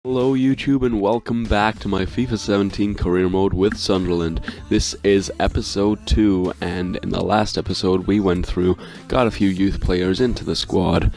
Hello YouTube and welcome back to my FIFA 17 career mode with Sunderland. This is episode 2 and in the last episode we went through, got a few youth players into the squad,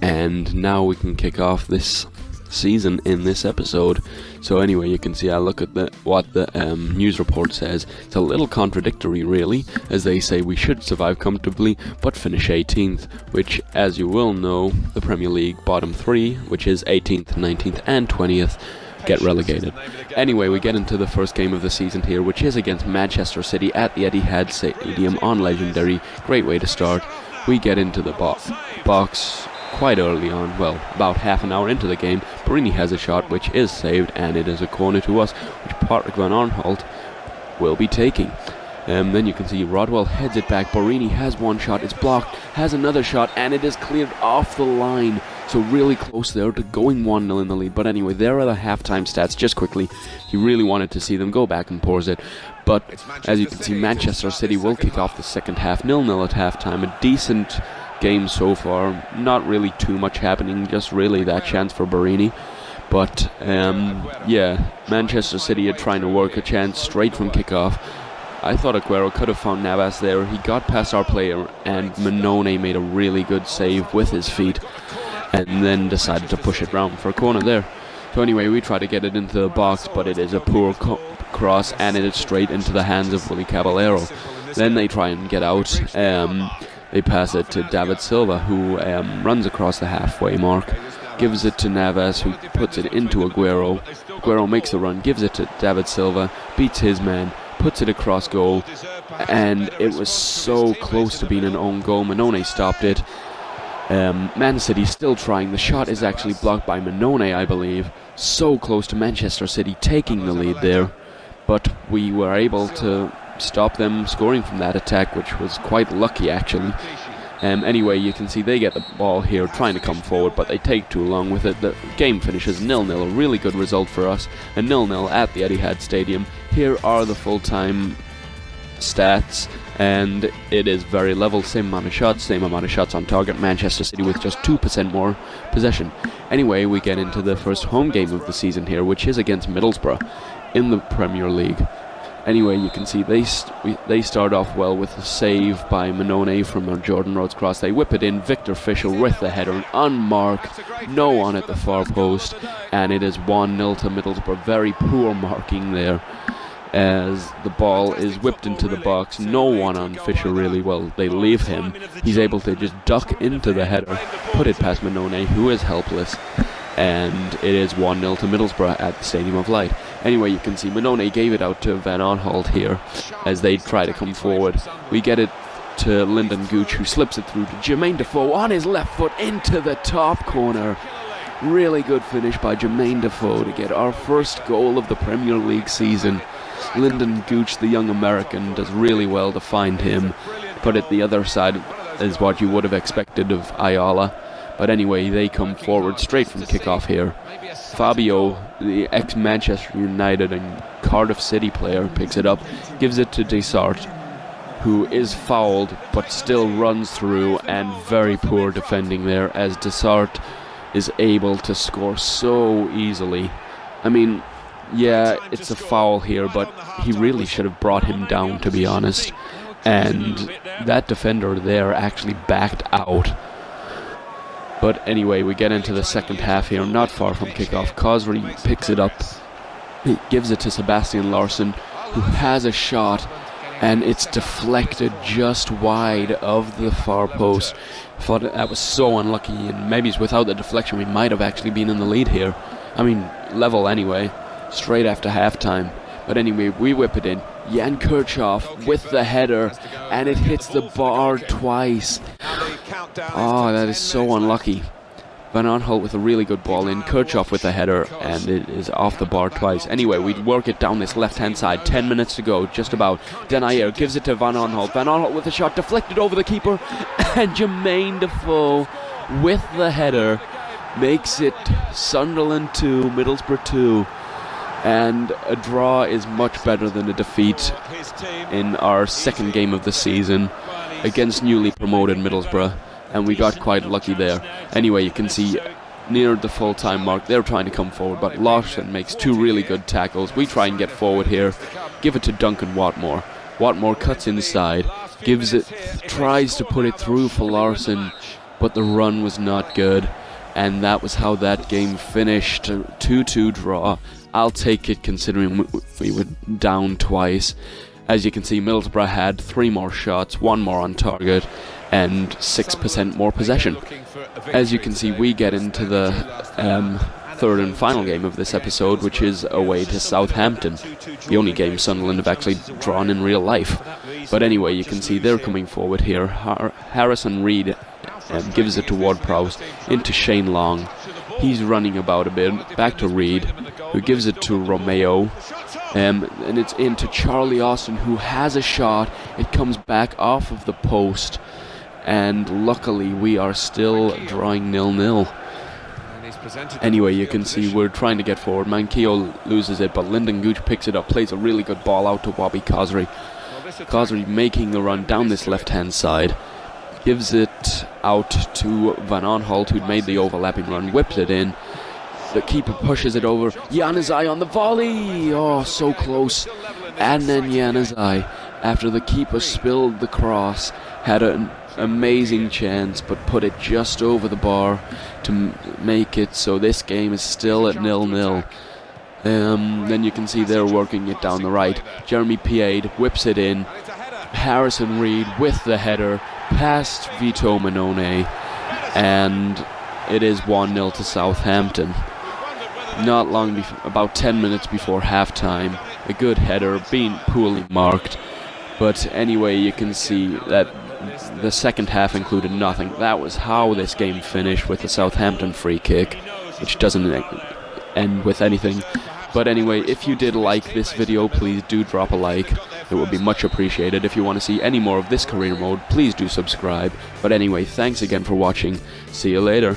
and now we can kick off this season in this episode. So anyway, you can see I look at what the news report says. It's a little contradictory really, as they say we should survive comfortably but finish 18th, which as you will know, the Premier League bottom 3, which is 18th, 19th and 20th, get relegated. Anyway, we get into the first game of the season here, which is against Manchester City at the Etihad Stadium on Legendary. Great way to start. We get into the box quite early on, well, about half an hour into the game. Barini has a shot which is saved, and it is a corner to us, which Patrick Van Aanholt will be taking. Then you can see Rodwell heads it back. Barini has one shot, it's blocked, has another shot, and it is cleared off the line. So really close there to going 1-0 in the lead. But anyway, there are the halftime stats just quickly. He really wanted to see them go back and pours it. But as you can see, Manchester City will kick off the second half, 0-0 at halftime. A decent game so far, not really too much happening, just really that chance for Barini. But yeah, Manchester City are trying to work a chance straight from kickoff. I thought Aguero could have found Navas there. He got past our player and Minone made a really good save with his feet and then decided to push it round for a corner there. So anyway, we try to get it into the box, but it is a poor cross and it is straight into the hands of Willy Caballero. Then they try and get out. They pass it to David Silva, who runs across the halfway mark, gives it to Navas, who puts it into Aguero. Aguero makes the run, gives it to David Silva, beats his man, puts it across goal, and it was so close to being an own goal. Minone stopped it. Man City still trying. The shot is actually blocked by Minone, I believe. So close to Manchester City taking the lead there, but we were able to stop them scoring from that attack, which was quite lucky actually. Anyway, you can see they get the ball here trying to come forward, but they take too long with it. The game finishes 0-0, a really good result for us, a 0-0 at the Etihad Stadium. Here are the full-time stats, and it is very level, same amount of shots on target. Manchester City with just 2% more possession. Anyway, we get into the first home game of the season here, which is against Middlesbrough in the Premier League. Anyway, you can see they start off well with a save by Minone from a Jordan Rhodes cross. They whip it in, Victor Fischl with the header, unmarked, no one at the far post, and it is 1-0 to Middlesbrough. Very poor marking there as the ball is whipped into the box. No one on Fischl really. Well, they leave him. He's able to just duck into the header, put it past Minone, who is helpless, and it is 1-0 to Middlesbrough at the Stadium of Light. Anyway, you can see Minone gave it out to Van Aanholt here as they try to come forward. We get it to Lyndon Gooch, who slips it through to Jermaine Defoe on his left foot into the top corner. Really good finish by Jermaine Defoe to get our first goal of the Premier League season. Lyndon Gooch, the young American, does really well to find him. Put it the other side is what you would have expected of Ayala. But anyway, they come forward straight from kickoff here. Fabio, the ex-Manchester United and Cardiff City player, picks it up, gives it to Desart, who is fouled but still runs through, and very poor defending there as Desart is able to score so easily. I mean, yeah, it's a foul here, but he really should have brought him down, to be honest. And that defender there actually backed out. But anyway, we get into the second half here, not far from kickoff. Cosry picks it up, he gives it to Sebastian Larsson, who has a shot, and it's deflected just wide of the far post. I thought that was so unlucky, and maybe without the deflection we might have actually been in the lead here. I mean, level anyway, straight after halftime. But anyway, we whip it in. Jan Kirchhoff with the header, and it hits the bar twice. Oh, that is so unlucky. Van Aanholt with a really good ball in, Kirchhoff with the header, and it is off the bar twice. Anyway, we work it down this left-hand side, 10 minutes to go, just about. Denayer gives it to Van Aanholt. Van Aanholt with a shot, deflected over the keeper, and Jermaine Defoe with the header makes it Sunderland 2, Middlesbrough 2. And a draw is much better than a defeat in our second game of the season against newly promoted Middlesbrough, and we got quite lucky there. Anyway, you can see near the full-time mark. They're trying to come forward, but Lawson makes 2 really good tackles. We try and get forward here, give it to Duncan Watmore. Watmore cuts inside, gives it, tries to put it through for Larson, but the run was not good, and that was how that game finished. 2-2 draw. I'll take it considering we were down twice. As you can see, Middlesbrough had 3 more shots, 1 more on target, and 6% more possession. As you can see, we get into the third and final game of this episode, which is away to Southampton. The only game Sunderland have actually drawn in real life. But anyway, you can see they're coming forward here. Harrison Reed gives it to Ward-Prowse, into Shane Long. He's running about a bit, back to Reed, who gives it to Romeo. And it's into Charlie Austin, who has a shot. It comes back off of the post. And luckily we are still drawing 0-0. Anyway, you can see we're trying to get forward. Manquillo loses it, but Lyndon Gooch picks it up, plays a really good ball out to Wobby Khosri. Khosri making the run down this left-hand side. Gives it out to Van Aanholt, who'd made the overlapping run, whips it in. The keeper pushes it over. Januzaj on the volley! Oh, so close. And then Januzaj, after the keeper spilled the cross, had an amazing chance, but put it just over the bar to make it so this game is still at 0-0. Then you can see they're working it down the right. Jeremy Piade whips it in. Harrison Reed with the header past Vito Manone, and it is 1-0 to Southampton. Not long about 10 minutes before halftime. A good header, being poorly marked. But anyway, you can see that the second half included nothing. That was how this game finished, with the Southampton free kick, which doesn't end with anything. But anyway, if you did like this video, please do drop a like. It would be much appreciated. If you want to see any more of this career mode, please do subscribe. But anyway, thanks again for watching. See you later.